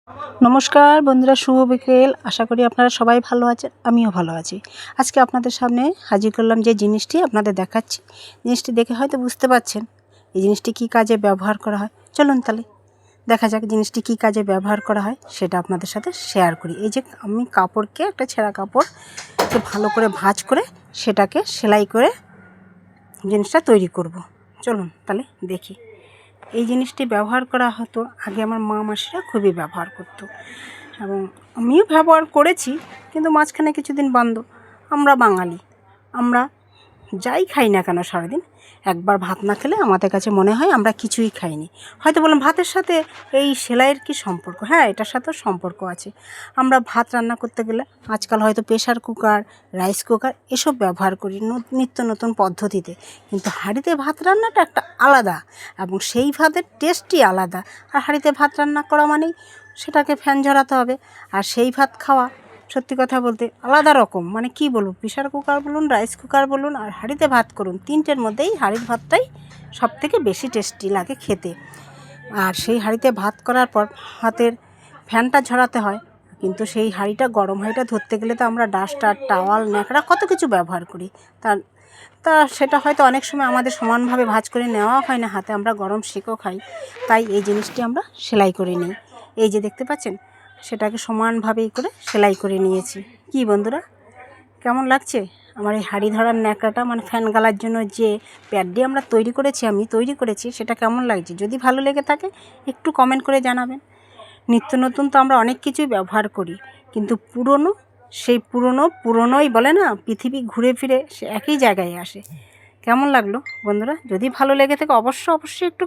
নমস্কার বন্ধুরা, শুভ বিকেল। আশা করি আপনারা সবাই ভালো আছেন, আমিও ভালো আছি। আজকে আপনাদের সামনে হাজির করলাম যে জিনিসটি আপনাদের দেখাচ্ছি। জিনিসটি দেখে হয়তো বুঝতে পারছেন এই জিনিসটি কী কাজে ব্যবহার করা হয়। চলুন তাহলে দেখা যাক জিনিসটি কী কাজে ব্যবহার করা হয়, সেটা আপনাদের সাথে শেয়ার করি। এই যে আমি কাপড়কে, একটা ছেঁড়া কাপড়কে ভালো করে ভাঁজ করে সেটাকে সেলাই করে জিনিসটা তৈরি করব। চলুন তাহলে দেখি। এই জিনিসটি ব্যবহার করা হতো আগে, আমার মা মাসিরা খুবই ব্যবহার করতো এবং আমিও ব্যবহার করেছি, কিন্তু মাঝখানে কিছুদিন বন্ধ। আমরা বাঙালি, আমরা যাই খাই না কেন সারাদিন একবার ভাত না খেলে আমাদের কাছে মনে হয় আমরা কিছুই খাইনি। হয়তো বললাম ভাতের সাথে এই সেলাইয়ের কী সম্পর্ক? হ্যাঁ, এটার সাথেও সম্পর্ক আছে। আমরা ভাত রান্না করতে গেলে আজকাল হয়তো প্রেশার কুকার, রাইস কুকার এসব ব্যবহার করি নিত্য নতুন পদ্ধতিতে, কিন্তু হাঁড়িতে ভাত রান্নাটা একটা আলাদা এবং সেই ভাতের টেস্টই আলাদা। আর হাঁড়িতে ভাত রান্না করা মানেই সেটাকে ফ্যান ঝরাতে হবে, আর সেই ভাত খাওয়া সত্যি কথা বলতে আলাদা রকম। মানে কি বলবো, প্রেশার কুকার বলুন, রাইস কুকার বলুন আর হাঁড়িতে ভাত করুন, তিনটের মধ্যেই হাঁড়ির ভাতটাই সবথেকে বেশি টেস্টি লাগে খেতে। আর সেই হাঁড়িতে ভাত করার পর হাতের ফ্যানটা ঝরাতে হয়, কিন্তু সেই হাঁড়িটা, গরম হাঁড়িটা ধরতে গেলে তো আমরা ডাস্টার, টাওয়াল, ন্যাকড়া কত কিছু ব্যবহার করি। তা সেটা হয়তো অনেক সময় আমাদের সমানভাবে ভাঁজ করে নেওয়া হয় না হাতে, আমরা গরম শেকও খাই। তাই এই জিনিসটি আমরা সেলাই করে নিই। এই যে দেখতে পাচ্ছেন, সেটাকে সমানভাবেই করে সেলাই করে নিয়েছি। কি বন্ধুরা, কেমন লাগছে আমার এই হাঁড়ি ধরার ন্যাকড়াটা? মানে ফ্যান গালার জন্য যে প্যাডটি আমরা আমি তৈরি করেছি, সেটা কেমন লাগছে? যদি ভালো লেগে থাকে একটু কমেন্ট করে জানাবেন। নিত্য নতুন তো আমরা অনেক কিছুই ব্যবহার করি, কিন্তু পুরনো সেই পুরনোই বলে না, পৃথিবী ঘুরে ফিরে সে একই জায়গায় আসে। কেমন লাগলো বন্ধুরা? যদি ভালো লেগে থাকে অবশ্যই একটু